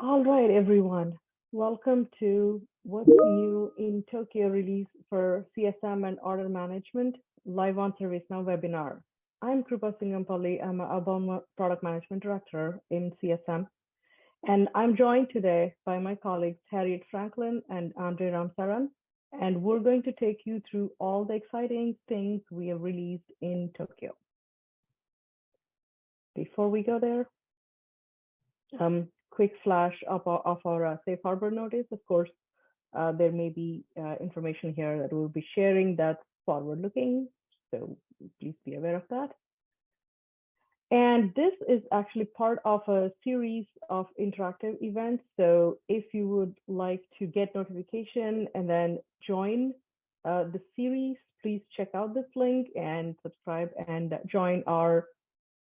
All right, everyone. Welcome to What's New in Tokyo release for CSM and Order Management live on ServiceNow webinar. I'm Krupa Singampalli. I'm a Outbound Product Management Director in CSM. And I'm joined today by my colleagues Harriet Franklin and Andre Ramsaran. And we're going to take you through all the exciting things we have released in Tokyo. Before we go there, quick flash of our safe harbor notice. Of course, there may be information here that we'll be sharing that's forward-looking, so please be aware of that. And this is actually part of a series of interactive events. So if you would like to get notification and then join the series, please check out this link and subscribe and join our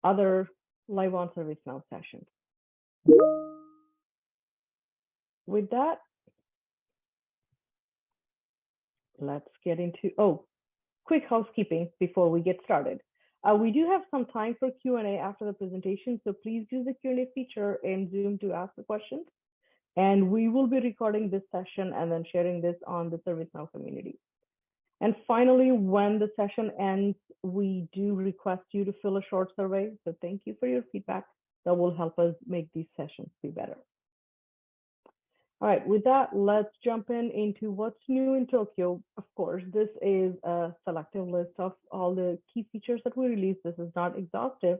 other live on ServiceNow sessions. With that, let's get into, quick housekeeping before we get started. We do have some time for Q&A after the presentation, so please use the Q&A feature in Zoom to ask the questions. And we will be recording this session and then sharing this on the ServiceNow community. And finally, when the session ends, we do request you to fill a short survey. So thank you for your feedback. That will help us make these sessions be better. All right, with that, let's jump into what's new in Tokyo. Of course, this is a selective list of all the key features that we released. This is not exhaustive.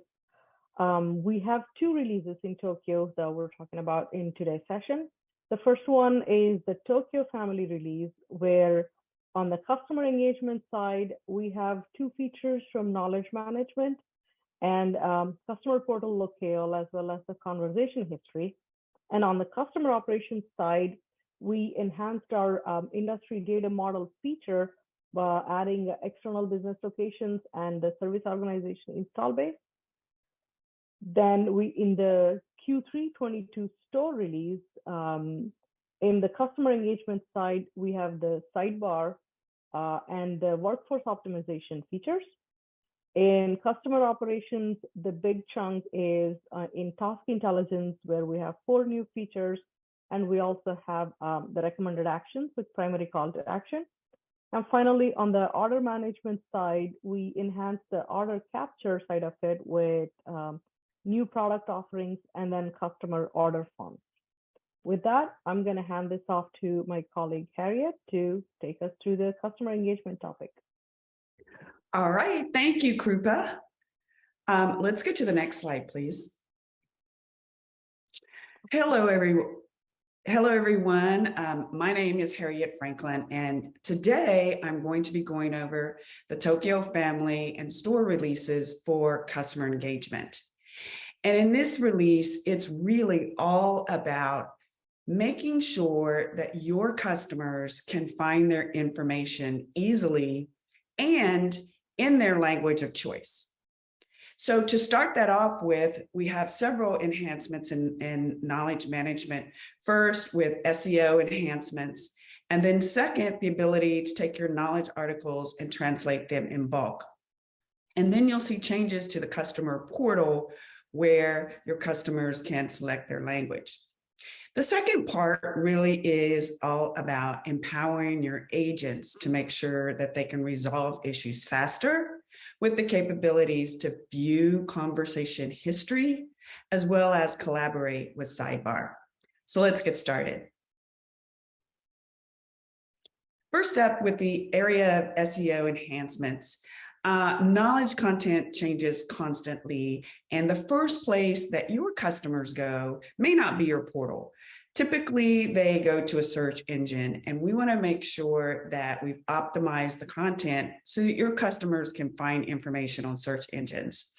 We have two releases in Tokyo that we're talking about in today's session. The first one is the Tokyo Family release, where on the customer engagement side, we have two features from knowledge management and customer portal locale, as well as the conversation history. And on the customer operations side, we enhanced our industry data model feature by adding external business locations and the service organization install base. Then in the Q3 22 store release, in the customer engagement side, we have the sidebar and the workforce optimization features. In customer operations, the big chunk is in task intelligence, where we have 4 new features, and we also have the recommended actions with primary call to action. And finally, on the order management side, we enhanced the order capture side of it with new product offerings and then customer order forms. With that, I'm going to hand this off to my colleague Harriet to take us through the customer engagement topic. All right, thank you, Krupa. Let's get to the next slide, please. Hello, everyone. My name is Harriet Franklin, and today I'm going to be going over the Tokyo Family and store releases for customer engagement. And in this release, it's really all about making sure that your customers can find their information easily and in their language of choice. So to start that off with, we have several enhancements in knowledge management. First, with SEO enhancements, and then second, the ability to take your knowledge articles and translate them in bulk. And then you'll see changes to the customer portal where your customers can select their language. The second part really is all about empowering your agents to make sure that they can resolve issues faster with the capabilities to view conversation history, as well as collaborate with sidebar. So let's get started. First up, with the area of SEO enhancements, knowledge content changes constantly, and the first place that your customers go may not be your portal. Typically, they go to a search engine, and we want to make sure that we've optimized the content so that your customers can find information on search engines.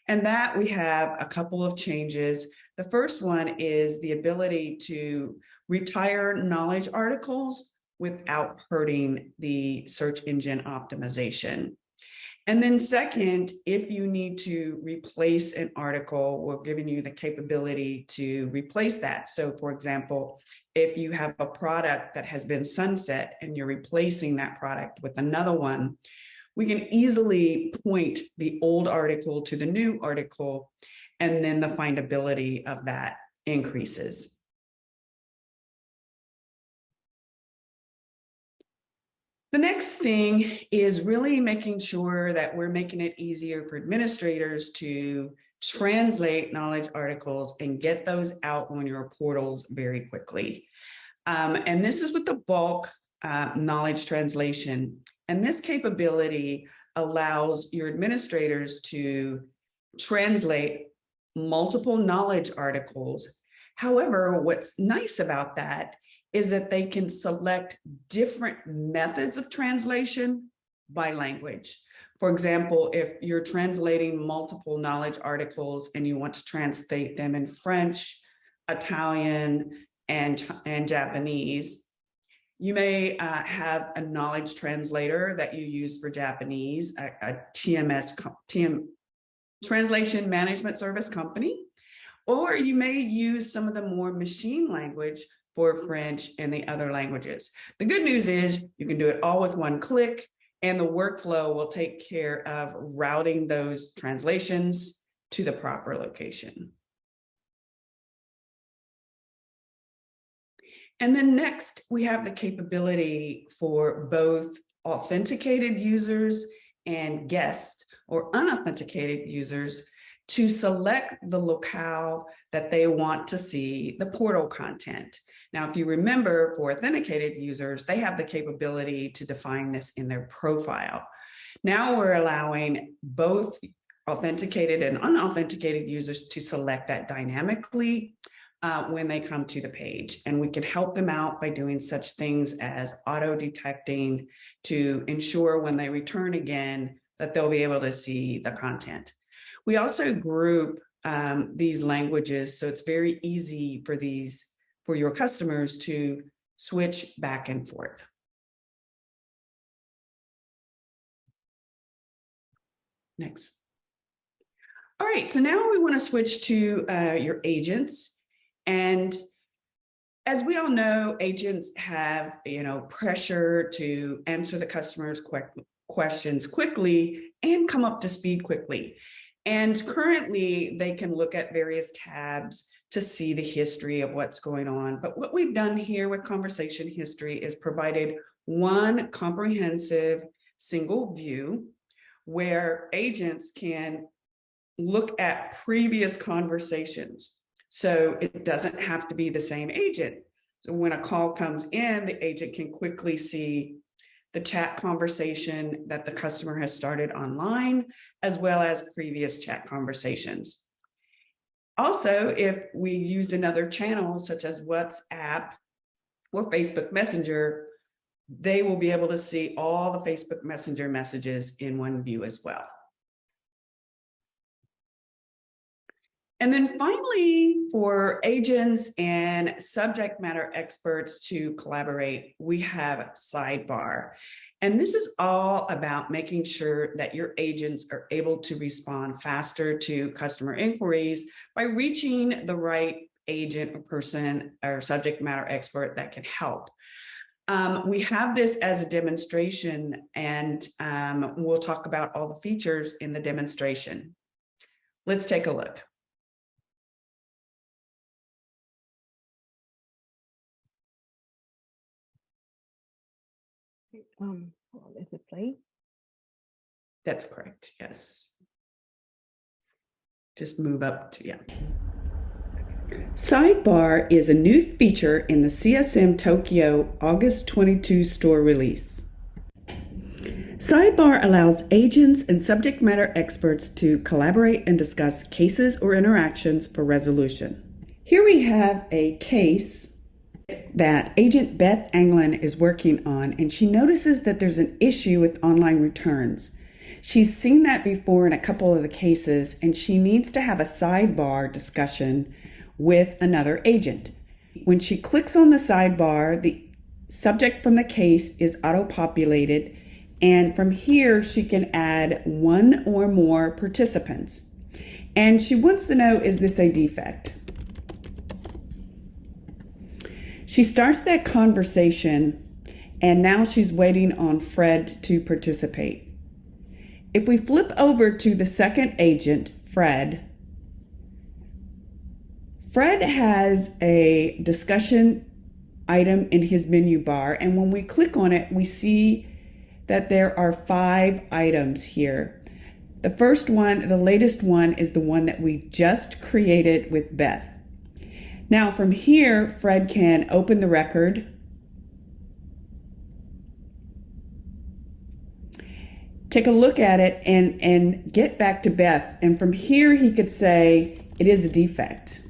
And that we have a couple of changes. The first one is the ability to retire knowledge articles without hurting the search engine optimization. And then second, if you need to replace an article, we're giving you the capability to replace that. So for example, if you have a product that has been sunset and you're replacing that product with another one, we can easily point the old article to the new article, and then the findability of that increases. The next thing is really making sure that we're making it easier for administrators to translate knowledge articles and get those out on your portals very quickly. And this is with the bulk knowledge translation. And this capability allows your administrators to translate multiple knowledge articles. However, what's nice about that is that they can select different methods of translation by language. For example, if you're translating multiple knowledge articles and you want to translate them in French, Italian, and Japanese, you may have a knowledge translator that you use for Japanese, a translation management service company, or you may use some of the more machine language for French and the other languages. The good news is you can do it all with one click, and the workflow will take care of routing those translations to the proper location. And then next, we have the capability for both authenticated users and guests or unauthenticated users to select the locale that they want to see the portal content. Now, if you remember, for authenticated users, they have the capability to define this in their profile. Now we're allowing both authenticated and unauthenticated users to select that dynamically when they come to the page. And we can help them out by doing such things as auto-detecting to ensure when they return again that they'll be able to see the content. We also group these languages, so it's very easy for your customers to switch back and forth. Next. All right, so now we want to switch to your agents. And as we all know, agents have, pressure to answer the customer's questions quickly and come up to speed quickly. And currently, they can look at various tabs to see the history of what's going on. But what we've done here with conversation history is provided one comprehensive single view where agents can look at previous conversations. So it doesn't have to be the same agent. So when a call comes in, the agent can quickly see the chat conversation that the customer has started online, as well as previous chat conversations. Also, if we used another channel, such as WhatsApp or Facebook Messenger, they will be able to see all the Facebook Messenger messages in one view as well. And then finally, for agents and subject matter experts to collaborate, we have Sidebar. And this is all about making sure that your agents are able to respond faster to customer inquiries by reaching the right agent or person or subject matter expert that can help. We have this as a demonstration, and we'll talk about all the features in the demonstration. Let's take a look. Is it playing? That's correct, yes. Just move up to, yeah. Sidebar is a new feature in the CSM Tokyo August 22 store release. Sidebar allows agents and subject matter experts to collaborate and discuss cases or interactions for resolution. Here we have a case that Agent Beth Anglin is working on, and she notices that there's an issue with online returns. She's seen that before in a couple of the cases, and she needs to have a sidebar discussion with another agent. When she clicks on the sidebar, the subject from the case is auto-populated, and from here she can add one or more participants. And she wants to know, is this a defect? She starts that conversation, and now she's waiting on Fred to participate. If we flip over to the second agent, Fred has a discussion item in his menu bar, and when we click on it, we see that there are 5 items here. The first one, the latest one, is the one that we just created with Beth. Now from here, Fred can open the record, take a look at it, and get back to Beth. And from here, he could say, it is a defect.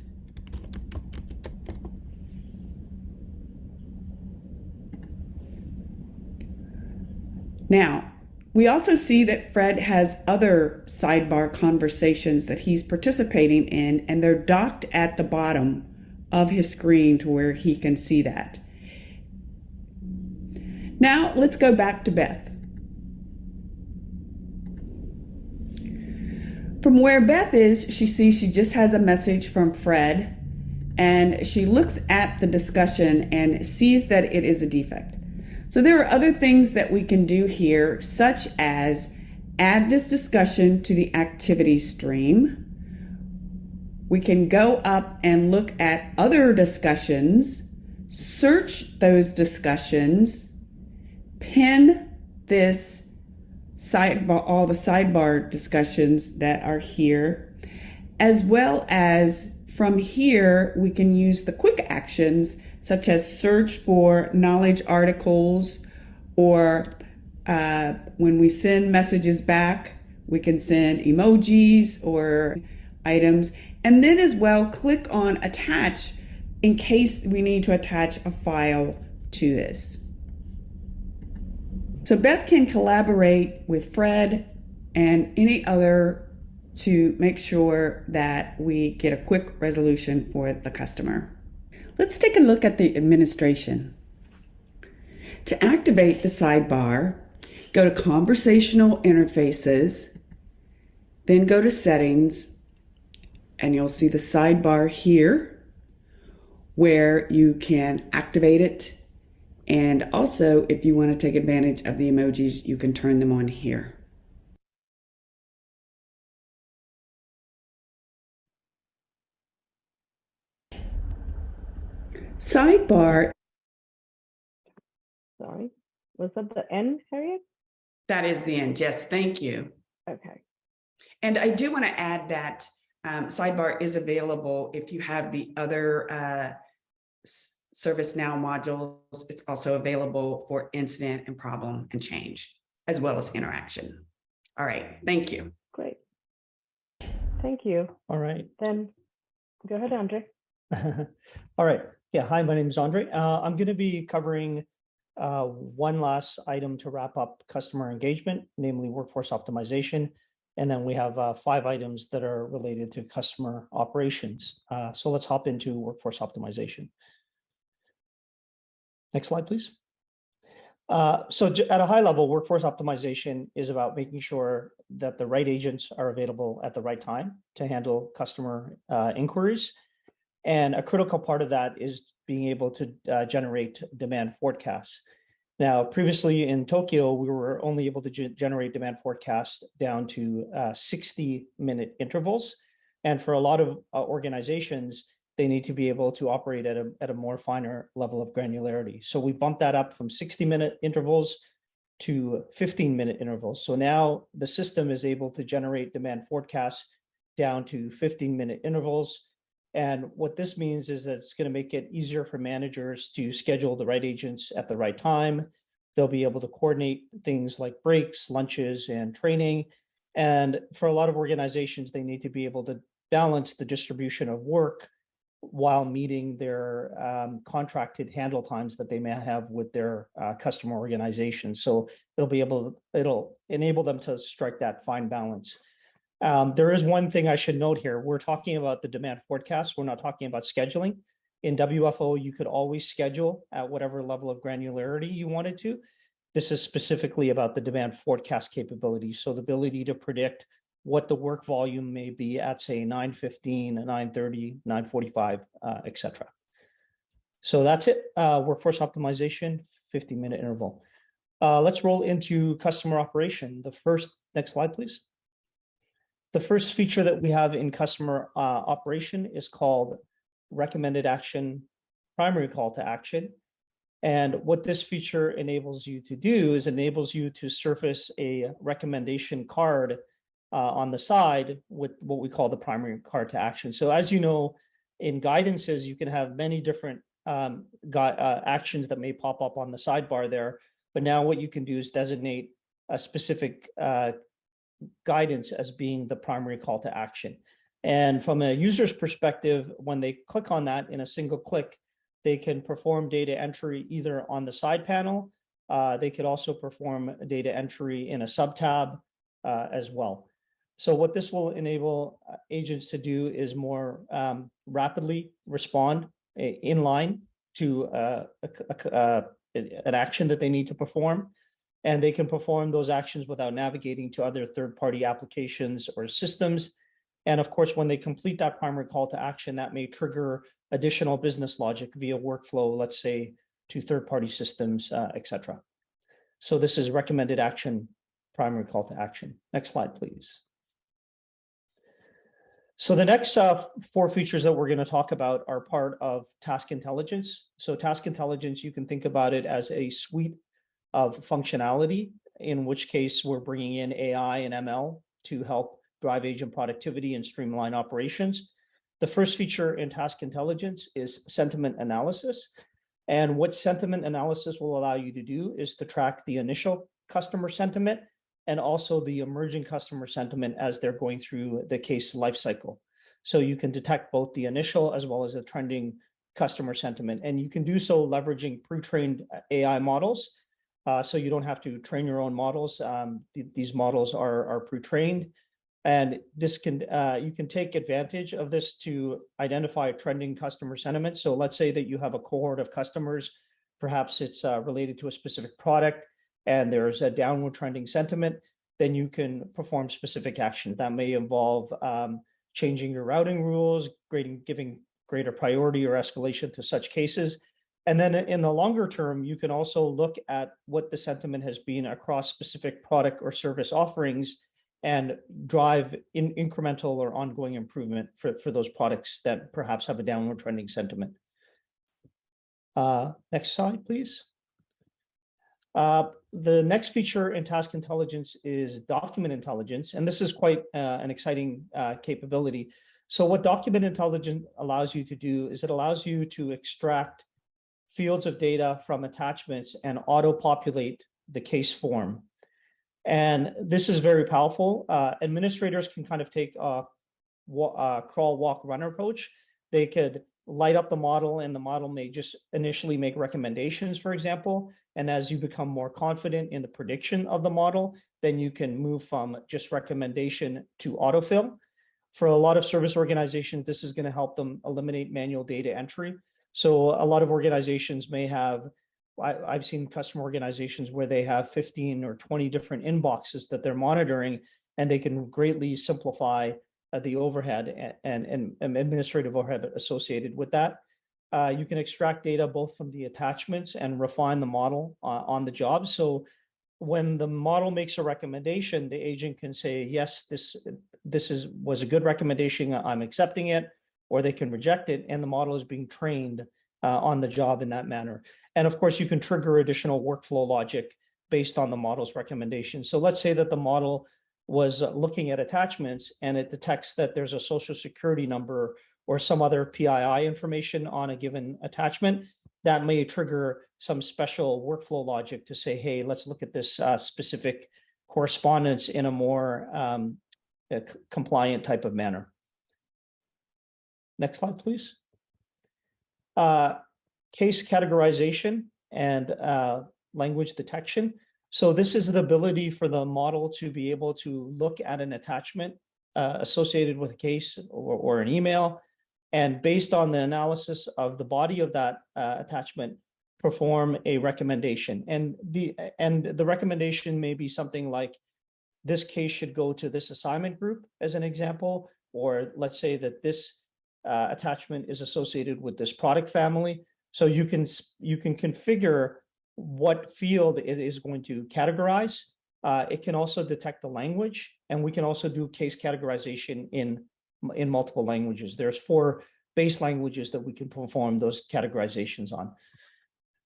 Now, we also see that Fred has other sidebar conversations that he's participating in, and they're docked at the bottom of his screen to where he can see that. Now, let's go back to Beth. From where Beth is, she sees she just has a message from Fred, and she looks at the discussion and sees that it is a defect. So there are other things that we can do here, such as add this discussion to the activity stream. We can go up and look at other discussions, search those discussions, pin this sidebar, all the sidebar discussions that are here, as well as from here, we can use the quick actions such as search for knowledge articles, or when we send messages back, we can send emojis or items. And then as well, click on attach in case we need to attach a file to this. So Beth can collaborate with Fred and any other to make sure that we get a quick resolution for the customer. Let's take a look at the administration. To activate the sidebar, go to Conversational Interfaces, then go to Settings, and you'll see the sidebar here where you can activate it. And also, if you want to take advantage of the emojis, you can turn them on here. Sidebar. Sorry, was that the end, Harriet? That is the end. Yes, thank you. Okay. And I do want to add that sidebar is available if you have the other ServiceNow modules. It's also available for incident and problem and change, as well as interaction. All right, thank you. Great. Thank you. All right. Then go ahead, Andre. All right. Yeah. Hi, my name is Andre. I'm going to be covering one last item to wrap up customer engagement, namely workforce optimization. And then we have 5 items that are related to customer operations. So let's hop into workforce optimization. Next slide, please. So at a high level, workforce optimization is about making sure that the right agents are available at the right time to handle customer inquiries. And a critical part of that is being able to generate demand forecasts. Now, previously in Tokyo, we were only able to generate demand forecasts down to 60-minute intervals. And for a lot of organizations, they need to be able to operate at a more finer level of granularity. So we bumped that up from 60-minute intervals to 15-minute intervals. So now the system is able to generate demand forecasts down to 15-minute intervals. And what this means is that it's going to make it easier for managers to schedule the right agents at the right time. They'll be able to coordinate things like breaks, lunches, and training. And for a lot of organizations, they need to be able to balance the distribution of work while meeting their contracted handle times that they may have with their customer organizations. So it'll enable them to strike that fine balance. There is one thing I should note here. We're talking about the demand forecast. We're not talking about scheduling. In WFO, you could always schedule at whatever level of granularity you wanted to. This is specifically about the demand forecast capability. So the ability to predict what the work volume may be at, say, 9:15, 9:30, 9:45, et cetera. So that's it. Workforce optimization, 15-minute interval. Let's roll into customer operation. Next slide, please. The first feature that we have in customer operation is called recommended action, primary call to action. And what this feature enables you to do is enables you to surface a recommendation card on the side with what we call the primary call to action. So as you know, in guidances, you can have many different actions that may pop up on the sidebar there. But now what you can do is designate a specific guidance as being the primary call to action. And from a user's perspective, when they click on that in a single click, they can perform data entry either on the side panel. They could also perform data entry in a sub-tab as well. So what this will enable agents to do is more rapidly respond in line to an action that they need to perform. And they can perform those actions without navigating to other third-party applications or systems. And of course, when they complete that primary call to action, that may trigger additional business logic via workflow, let's say, to third-party systems, et cetera. So this is recommended action, primary call to action. Next slide, please. So the next 4 features that we're going to talk about are part of task intelligence. So task intelligence, you can think about it as a suite of functionality, in which case we're bringing in AI and ML to help drive agent productivity and streamline operations. The first feature in task intelligence is sentiment analysis. And what sentiment analysis will allow you to do is to track the initial customer sentiment and also the emerging customer sentiment as they're going through the case lifecycle. So you can detect both the initial as well as the trending customer sentiment. And you can do so leveraging pre-trained AI models. So you don't have to train your own models. These models are pre-trained. And this can you can take advantage of this to identify trending customer sentiment. So let's say that you have a cohort of customers, perhaps it's related to a specific product, and there's a downward trending sentiment, then you can perform specific actions. That may involve changing your routing rules, giving greater priority or escalation to such cases. And then in the longer term, you can also look at what the sentiment has been across specific product or service offerings and drive incremental or ongoing improvement for those products that perhaps have a downward trending sentiment. Next slide, please. The next feature in task intelligence is document intelligence, and this is quite an exciting capability. So what document intelligence allows you to do is it allows you to extract fields of data from attachments and auto-populate the case form. And this is very powerful. Administrators can kind of take a crawl, walk, run approach. They could light up the model, and the model may just initially make recommendations, for example. And as you become more confident in the prediction of the model, then you can move from just recommendation to autofill. For a lot of service organizations, this is going to help them eliminate manual data entry. So a lot of organizations may have, I've seen customer organizations where they have 15 or 20 different inboxes that they're monitoring, and they can greatly simplify the overhead and administrative overhead associated with that. You can extract data both from the attachments and refine the model on the job. So when the model makes a recommendation, the agent can say, yes, this was a good recommendation, I'm accepting it, or they can reject it, and the model is being trained on the job in that manner. And of course, you can trigger additional workflow logic based on the model's recommendation. So let's say that the model was looking at attachments and it detects that there's a social security number or some other PII information on a given attachment. That may trigger some special workflow logic to say, hey, let's look at this specific correspondence in a more compliant type of manner. Next slide, please. Case categorization and language detection. So this is the ability for the model to be able to look at an attachment associated with a case or an email, and based on the analysis of the body of that attachment, perform a recommendation. And the recommendation may be something like, this case should go to this assignment group, as an example, or let's say that this attachment is associated with this product family. So you can configure what field it is going to categorize. It can also detect the language, and we can also do case categorization in multiple languages. There's 4 base languages that we can perform those categorizations on.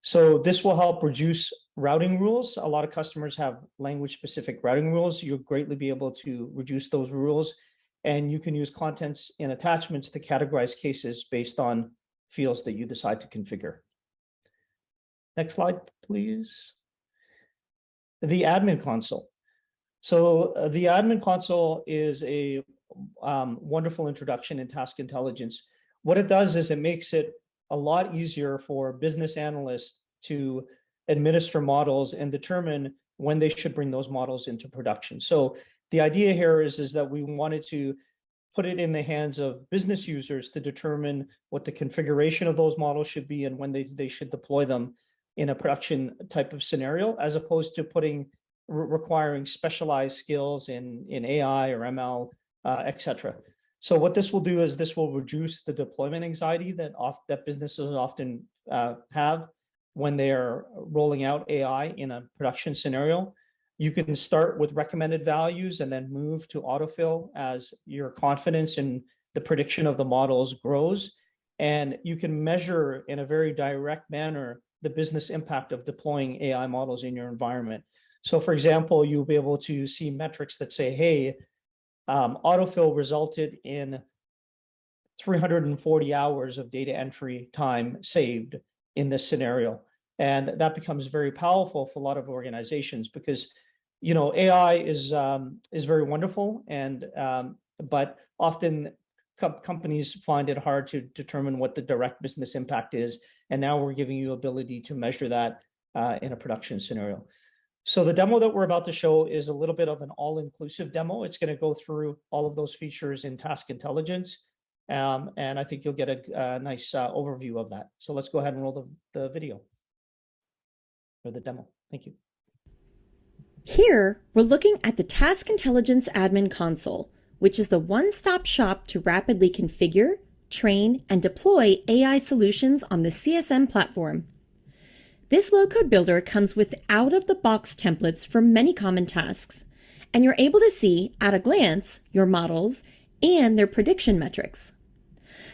So this will help reduce routing rules. A lot of customers have language-specific routing rules. You'll greatly be able to reduce those rules, and you can use contents and attachments to categorize cases based on fields that you decide to configure. Next slide, please. The admin console. So the admin console is a wonderful introduction in task intelligence. What it does is it makes it a lot easier for business analysts to administer models and determine when they should bring those models into production. So the idea here is that we wanted to put it in the hands of business users to determine what the configuration of those models should be and when they should deploy them in a production type of scenario, as opposed to requiring specialized skills in AI or ML, et cetera. So what this will do is this will reduce the deployment anxiety that businesses often have when they are rolling out AI in a production scenario. You can start with recommended values and then move to autofill as your confidence in the prediction of the models grows. And you can measure in a very direct manner the business impact of deploying AI models in your environment. So for example, you'll be able to see metrics that say, hey, autofill resulted in 340 hours of data entry time saved in this scenario. And that becomes very powerful for a lot of organizations because, you know, AI is very wonderful, and but often companies find it hard to determine what the direct business impact is. And now we're giving you ability to measure that in a production scenario. So the demo that we're about to show is a little bit of an all-inclusive demo. It's going to go through all of those features in task intelligence. And I think you'll get a nice overview of that. So let's go ahead and roll the video or the demo. Thank you. Here, we're looking at the Task Intelligence Admin Console, which is the one-stop shop to rapidly configure, train, and deploy AI solutions on the CSM platform. This low-code builder comes with out-of-the-box templates for many common tasks, and you're able to see, at a glance, your models and their prediction metrics.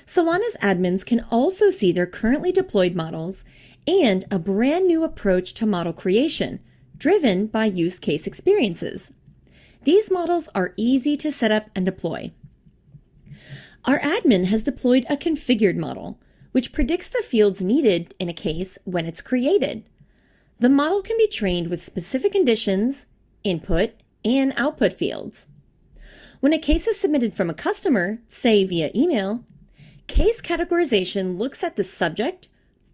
Solana's admins can also see their currently deployed models and a brand new approach to model creation, driven by use case experiences. These models are easy to set up and deploy. Our admin has deployed a configured model, which predicts the fields needed in a case when it's created. The model can be trained with specific conditions, input, and output fields. When a case is submitted from a customer, say via email, case categorization looks at the subject,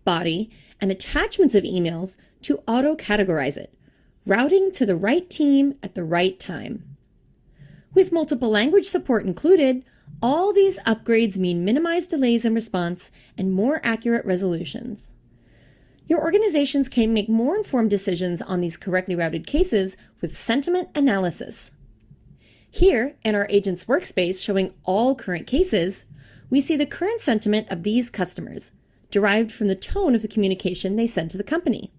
body, and attachments of emails to auto-categorize it, routing to the right team at the right time. With multiple language support included, all these upgrades mean minimized delays in response and more accurate resolutions. Your organizations can make more informed decisions on these correctly routed cases with sentiment analysis. Here, in our agent's workspace showing all current cases, we see the current sentiment of these customers, derived from the tone of the communication they send to the company.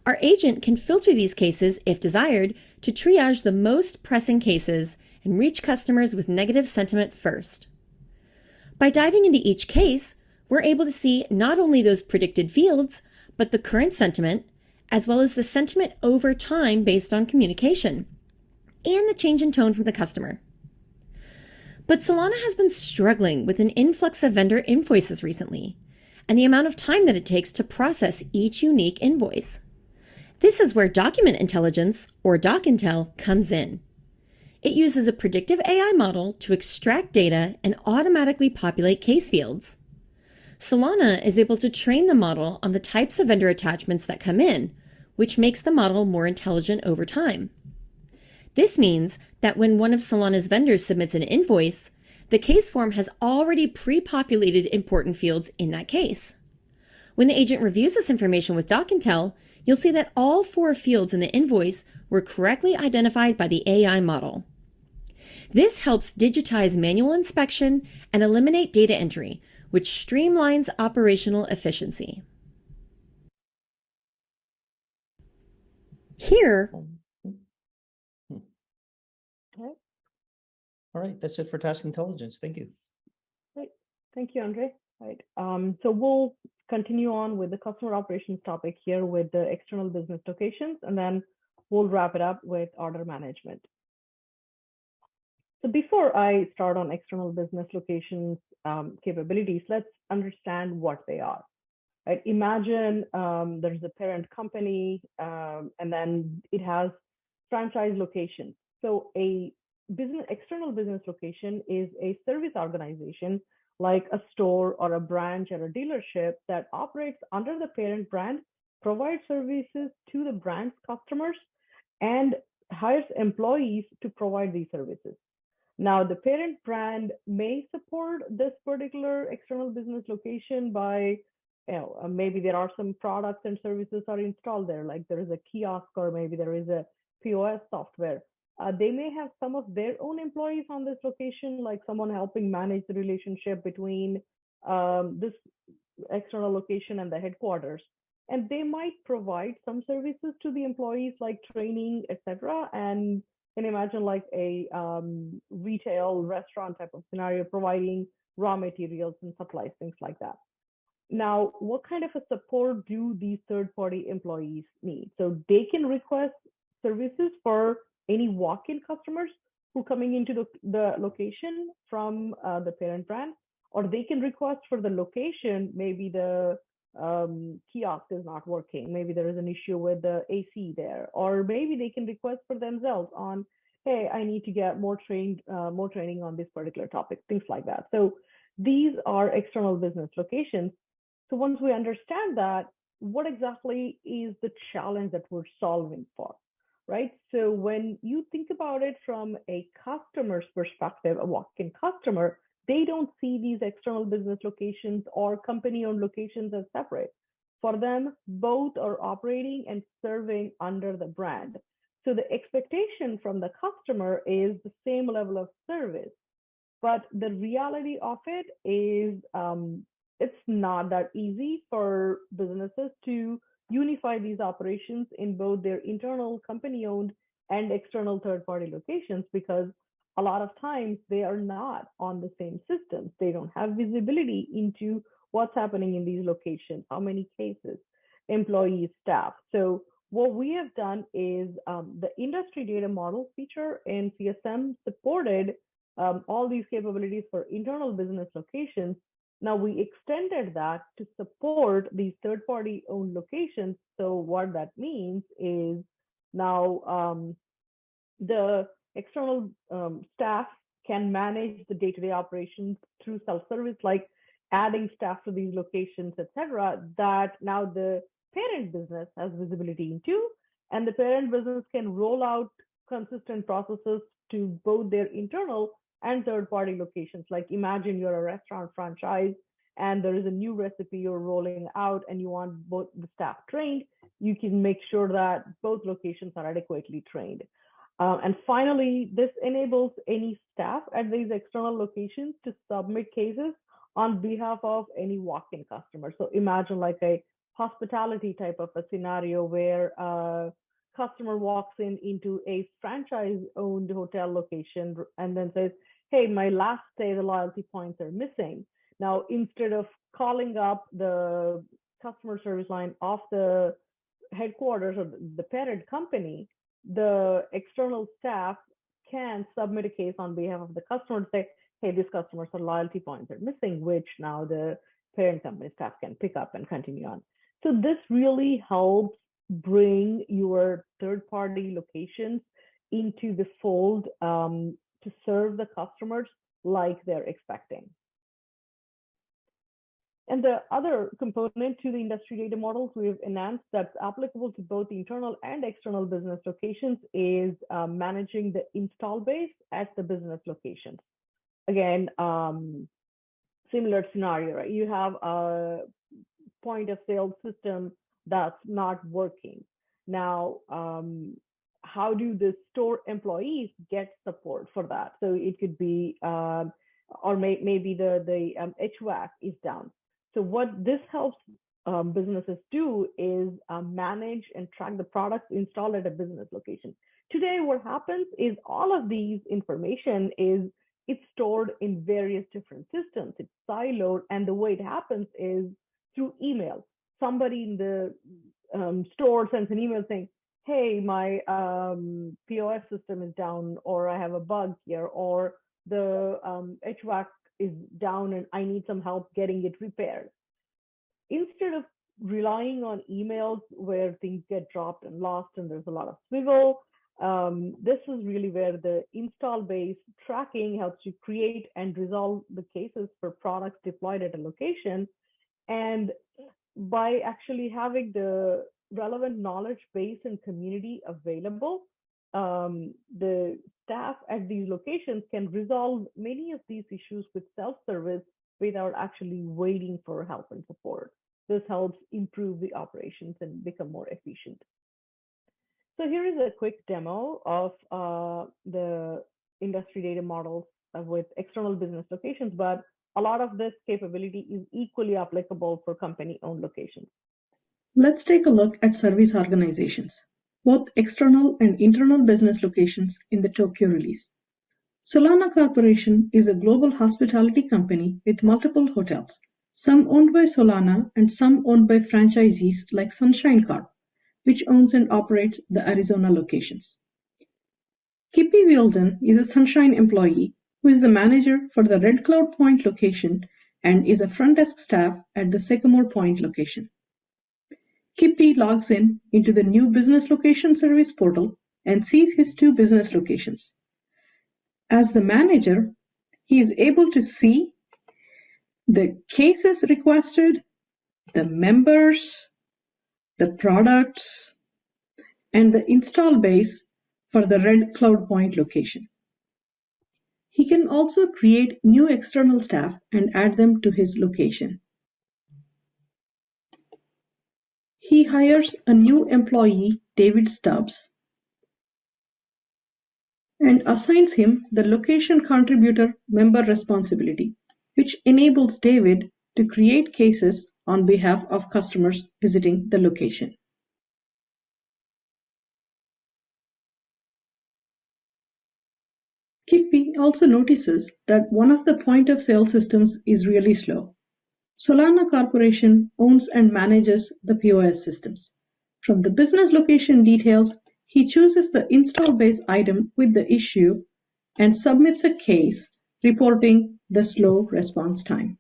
Our agent can filter these cases, if desired, to triage the most pressing cases and reach customers with negative sentiment first. By diving into each case, we're able to see not only those predicted fields, but the current sentiment, as well as the sentiment over time based on communication, and the change in tone from the customer. But Solana has been struggling with an influx of vendor invoices recently, and the amount of time that it takes to process each unique invoice. This is where document intelligence, or DocIntel, comes in. It uses a predictive AI model to extract data and automatically populate case fields. Solana is able to train the model on the types of vendor attachments that come in, which makes the model more intelligent over time. This means that when one of Solana's vendors submits an invoice, the case form has already pre-populated important fields in that case. When the agent reviews this information with DocIntel, you'll see that all 4 fields in the invoice were correctly identified by the AI model. This helps digitize manual inspection and eliminate data entry, which streamlines operational efficiency. Here, All right, that's it for task intelligence. Thank you. Great. Thank you, Andre. right? So we'll continue on with the customer operations topic here with the external business locations, and then we'll wrap it up with order management. So before I start on external business locations capabilities, let's understand what they are. Right? Imagine there's a parent company, and then it has franchise locations. So a external business location is a service organization like a store or a branch or a dealership that operates under the parent brand, provides services to the brand's customers, and hires employees to provide these services. Now, the parent brand may support this particular external business location by, maybe there are some products and services are installed there, like there is a kiosk or maybe there is a POS software. They may have some of their own employees on this location, like someone helping manage the relationship between this external location and the headquarters. And they might provide some services to the employees like training, etc. And can imagine like a retail restaurant type of scenario, providing raw materials and supplies, things like that. Now, what kind of a support do these third-party employees need? So they can request services for any walk-in customers who are coming into the location from the parent brand, or they can request for the location, maybe the kiosk is not working, maybe there is an issue with the AC there, or maybe they can request for themselves on, hey, I need to get more training on this particular topic, things like that. So these are external business locations. So once we understand that, what exactly is the challenge that we're solving for, right? So when you think about it from a customer's perspective, a walk-in customer, they don't see these external business locations or company-owned locations as separate. For them, both are operating and serving under the brand. So the expectation from the customer is the same level of service. But the reality of it is it's not that easy for businesses to unify these operations in both their internal company-owned and external third-party locations, because a lot of times they are not on the same systems. They don't have visibility into what's happening in these locations, how many cases, employees, staff. So what we have done is the industry data model feature in CSM supported all these capabilities for internal business locations. Now we extended that to support these third-party owned locations. So what that means is now the external staff can manage the day-to-day operations through self-service, like adding staff to these locations, etc., that now the parent business has visibility into, and the parent business can roll out consistent processes to both their internal and third-party locations. Like imagine you're a restaurant franchise and there is a new recipe you're rolling out and you want both the staff trained, you can make sure that both locations are adequately trained. And finally, this enables any staff at these external locations to submit cases on behalf of any walk-in customer. So imagine like a hospitality type of a scenario where a customer walks into a franchise-owned hotel location and then says, hey, my last stay, the loyalty points are missing. Now, instead of calling up the customer service line of the headquarters or the parent company, the external staff can submit a case on behalf of the customer to say, hey, this customer's loyalty points are missing, which now the parent company staff can pick up and continue on. So this really helps bring your third-party locations into the fold to serve the customers like they're expecting. And the other component to the industry data models we've enhanced that's applicable to both internal and external business locations is managing the install base at the business locations. Again, similar scenario, right? You have a point of sale system that's not working. Now, how do the store employees get support for that? So it could be, or maybe the HVAC is down. So what this helps businesses do is manage and track the products installed at a business location. Today, what happens is all of these information is it's stored in various different systems. It's siloed, and the way it happens is through email. Somebody in the store sends an email saying, hey, my POS system is down, or I have a bug here, or the HVAC is down and I need some help getting it repaired. Instead of relying on emails where things get dropped and lost and there's a lot of swivel, this is really where the install base tracking helps you create and resolve the cases for products deployed at a location. And by actually having the relevant knowledge base and community available, the staff at these locations can resolve many of these issues with self-service without actually waiting for help and support. This helps improve the operations and become more efficient. So here is a quick demo of the industry data models with external business locations, but a lot of this capability is equally applicable for company-owned locations. Let's take a look at service organizations, both external and internal business locations in the Tokyo release. Solana Corporation is a global hospitality company with multiple hotels, some owned by Solana and some owned by franchisees like Sunshine Corp, which owns and operates the Arizona locations. Kippy Wielden is a Sunshine employee who is the manager for the Red Cloud Point location and is a front desk staff at the Sycamore Point location. Kippy logs into the new business location service portal and sees his two business locations. As the manager, he is able to see the cases requested, the members, the products, and the install base for the Red Cloud Point location. He can also create new external staff and add them to his location. He hires a new employee, David Stubbs, and assigns him the location contributor member responsibility, which enables David to create cases on behalf of customers visiting the location. Kippy also notices that one of the point-of-sale systems is really slow. Solana Corporation owns and manages the POS systems. From the business location details, he chooses the install base item with the issue and submits a case reporting the slow response time.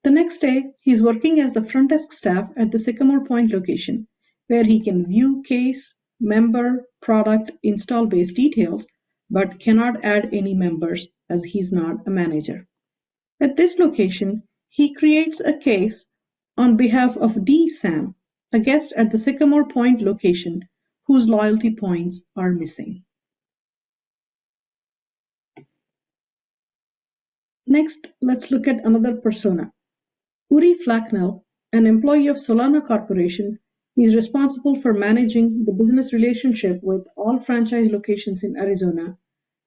The next day, he is working as the front desk staff at the Sycamore Point location, where he can view case, member, product, install base details, but cannot add any members as he's not a manager. At this location, he creates a case on behalf of D. Sam, a guest at the Sycamore Point location whose loyalty points are missing. Next, let's look at another persona. Uri Flacknell, an employee of Solana Corporation, is responsible for managing the business relationship with all franchise locations in Arizona,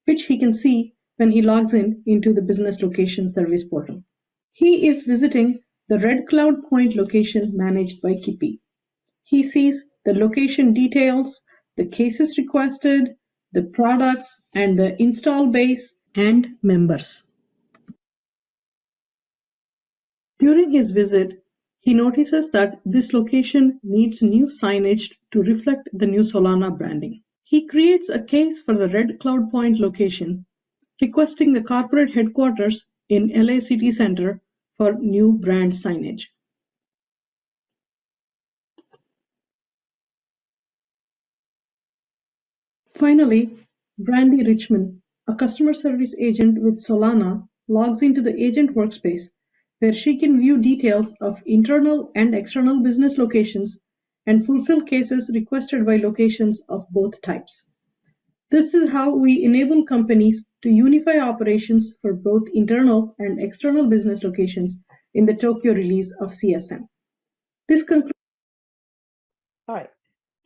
which he can see when he logs into the business location service portal. He is visiting the Red Cloud Point location managed by Kippy. He sees the location details, the cases requested, the products, and the install base and members. During his visit, he notices that this location needs new signage to reflect the new Solana branding. He creates a case for the Red Cloud Point location, requesting the corporate headquarters in LA City Center for new brand signage. Finally, Brandy Richmond, a customer service agent with Solana, logs into the agent workspace where she can view details of internal and external business locations and fulfill cases requested by locations of both types. This is how we enable companies to unify operations for both internal and external business locations in the Tokyo release of CSM. This concludes. All right.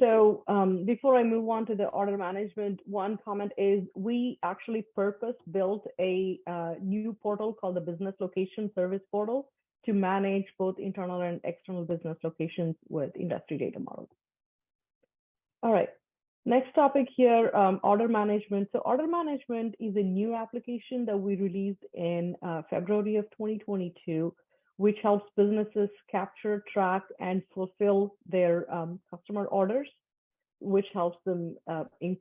So before I move on to the order management, one comment is we actually purpose-built a new portal called the Business Location Service Portal to manage both internal and external business locations with industry data models. All right. Next topic here, order management. So order management is a new application that we released in February of 2022, which helps businesses capture, track, and fulfill their customer orders, which helps them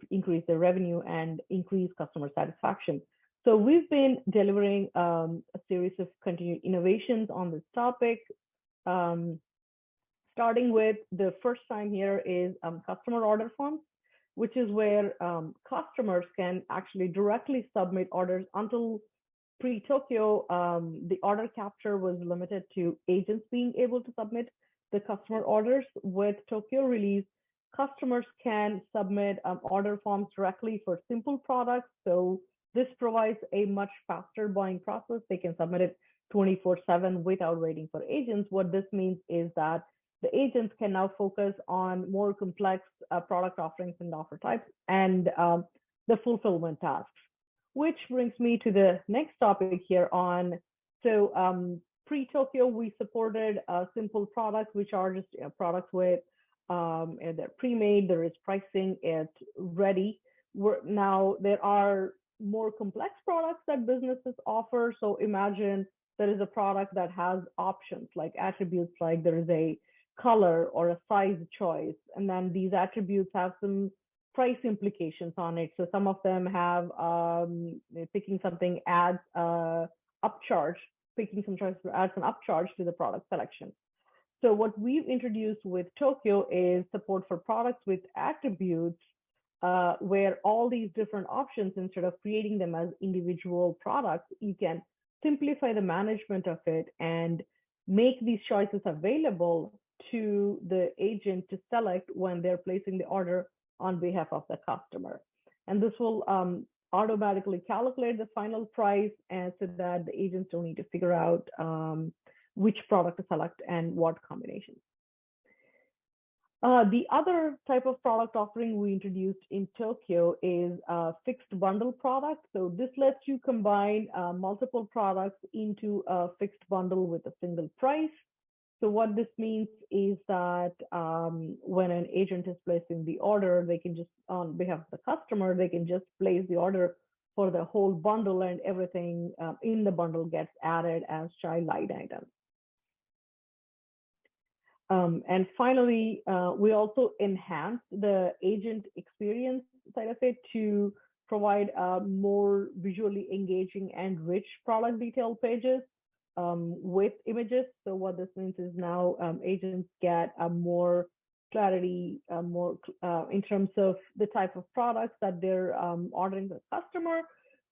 increase their revenue and increase customer satisfaction. So we've been delivering a series of continued innovations on this topic. Starting with the first time here is customer order forms, which is where customers can actually directly submit orders. Until pre-Tokyo, the order capture was limited to agents being able to submit the customer orders. With Tokyo release, customers can submit order forms directly for simple products. So this provides a much faster buying process. They can submit it 24/7 without waiting for agents. What this means is that the agents can now focus on more complex product offerings and offer types and the fulfillment tasks. Which brings me to the next topic here on, so pre-Tokyo, we supported simple products, which are just products with, they're pre-made, there is pricing, it's ready. Now there are more complex products that businesses offer. So imagine there is a product that has options like attributes, like there is a color or a size choice, and then these attributes have some price implications on it. So some of them have picking something adds upcharge, picking some choice adds an upcharge to the product selection. So what we've introduced with Tokyo is support for products with attributes, where all these different options, instead of creating them as individual products, you can simplify the management of it and make these choices available to the agent to select when they're placing the order on behalf of the customer. And this will automatically calculate the final price, and so that the agents don't need to figure out which product to select and what combinations. The other type of product offering we introduced in Tokyo is fixed bundle products. So this lets you combine multiple products into a fixed bundle with a single price. So what this means is that when an agent is placing the order, they can just, on behalf of the customer, they can just place the order for the whole bundle, and everything in the bundle gets added as child line items. And finally, we also enhanced the agent experience side of it to provide more visually engaging and rich product detail pages with images. So what this means is now agents get more clarity, more in terms of the type of products that they're ordering the customer.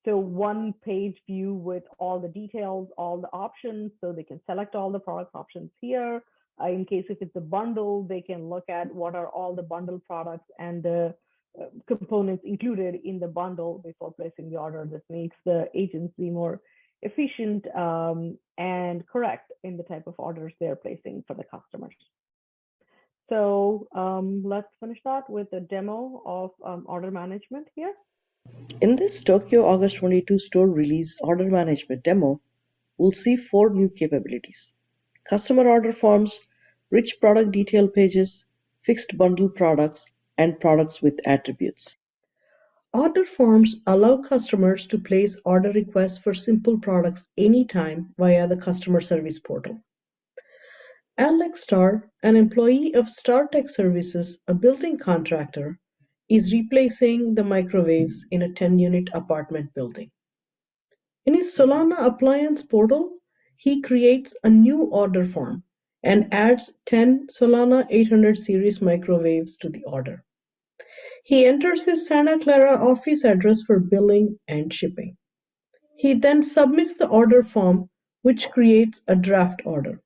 So one page view with all the details, all the options, so they can select all the product options here. In case if it's a bundle, they can look at what are all the bundle products and the components included in the bundle before placing the order. This makes the agents be more efficient and correct in the type of orders they're placing for the customers. So let's finish that with a demo of order management here. In this Tokyo August 22 store release order management demo, we'll see 4 new capabilities: customer order forms, rich product detail pages, fixed bundle products, and products with attributes. Order forms allow customers to place order requests for simple products anytime via the customer service portal. Alex Starr, an employee of Star Tech Services, a building contractor, is replacing the microwaves in a 10-unit apartment building. In his Solana appliance portal, he creates a new order form and adds 10 Solana 800 series microwaves to the order. He enters his Santa Clara office address for billing and shipping. He then submits the order form, which creates a draft order.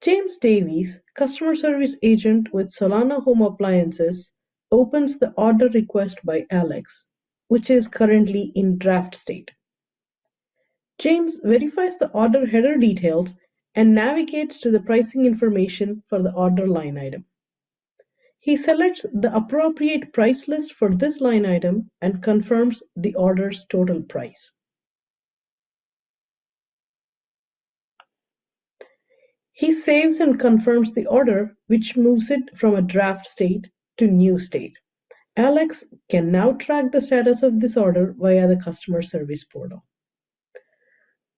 James Davies, customer service agent with Solana Home Appliances, opens the order request by Alex, which is currently in draft state. James verifies the order header details and navigates to the pricing information for the order line item. He selects the appropriate price list for this line item and confirms the order's total price. He saves and confirms the order, which moves it from a draft state to new state. Alex can now track the status of this order via the customer service portal.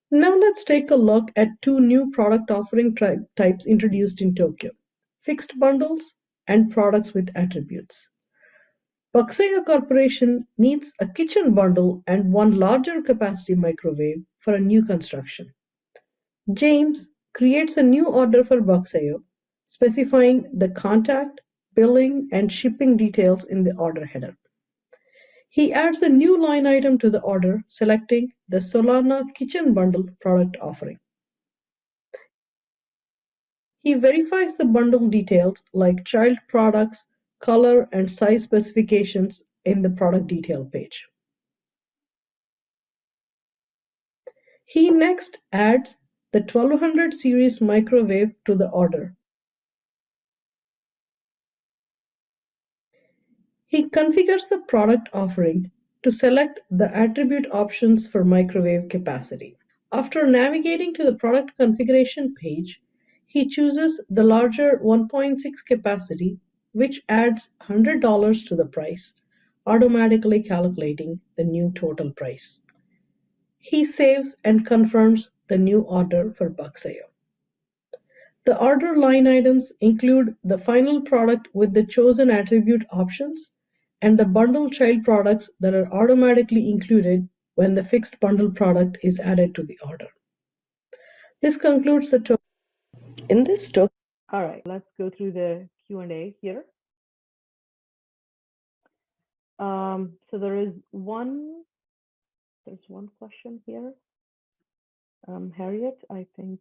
Now let's take a look at two new product offering types introduced in Tokyo: fixed bundles and products with attributes. Buckseo Corporation needs a kitchen bundle and one larger capacity microwave for a new construction. James creates a new order for Buckseo, specifying the contact, billing, and shipping details in the order header. He adds a new line item to the order, selecting the Solana Kitchen Bundle product offering. He verifies the bundle details like child products, color, and size specifications in the product detail page. He next adds the 1200 series microwave to the order. He configures the product offering to select the attribute options for microwave capacity. After navigating to the product configuration page, he chooses the larger 1.6 capacity, which adds $100 to the price, automatically calculating the new total price. He saves and confirms the new order for Buckseo. The order line items include the final product with the chosen attribute options and the bundle child products that are automatically included when the fixed bundle product is added to the order. This concludes the token. In this token. All right, let's go through the Q&A here. So there's one question here. Harriet, I think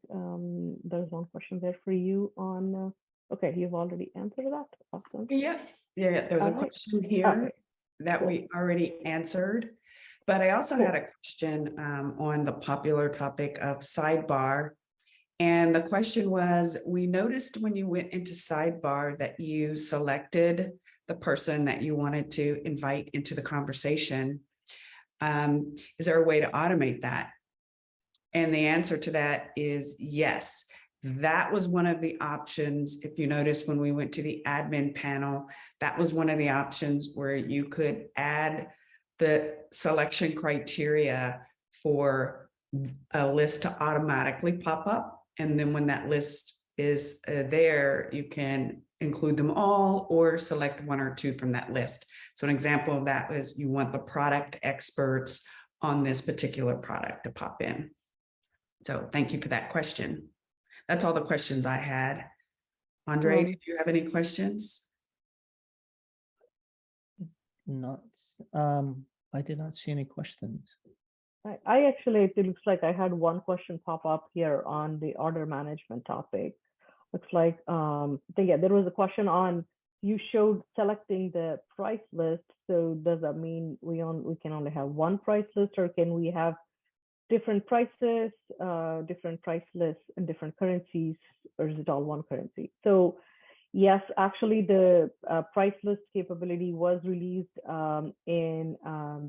there's one question there for you on, okay, you've already answered that. Awesome. Yes. Yeah, there was a question here that we already answered, but I also had a question on the popular topic of sidebar. And the question was, we noticed when you went into sidebar that you selected the person that you wanted to invite into the conversation. Is there a way to automate that? And the answer to that is yes. That was one of the options. If you notice, when we went to the admin panel, that was one of the options where you could add the selection criteria for a list to automatically pop up. And then when that list is there, you can include them all or select one or two from that list. So an example of that is you want the product experts on this particular product to pop in. So thank you for that question. That's all the questions I had. Andre, did you have any questions? Not, I did not see any questions. I actually, it looks like I had one question pop up here on the order management topic. Looks like, yeah, there was a question on, you showed selecting the price list. So does that mean we can only have one price list, or can we have different prices, different price lists, and different currencies, or is it all one currency? So yes, actually the price list capability was released in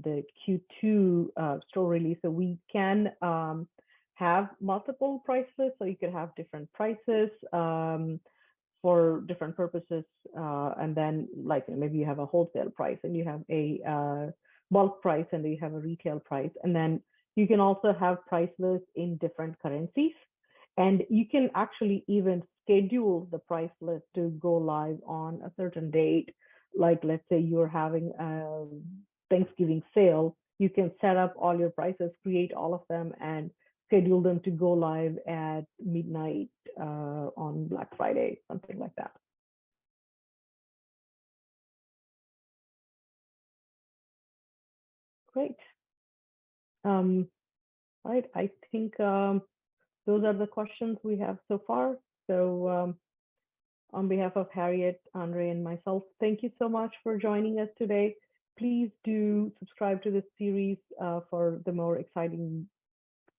the Q2 store release. So we can have multiple price lists, so you could have different prices for different purposes. And then like maybe you have a wholesale price and you have a bulk price and then you have a retail price. And then you can also have price lists in different currencies. And you can actually even schedule the price list to go live on a certain date. Like let's say you're having a Thanksgiving sale, you can set up all your prices, create all of them, and schedule them to go live at midnight on Black Friday, something like that. Great. Right, I think those are the questions we have so far. So on behalf of Harriet, Andre, and myself, thank you so much for joining us today. Please do subscribe to this series for the more exciting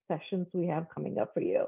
sessions we have coming up for you.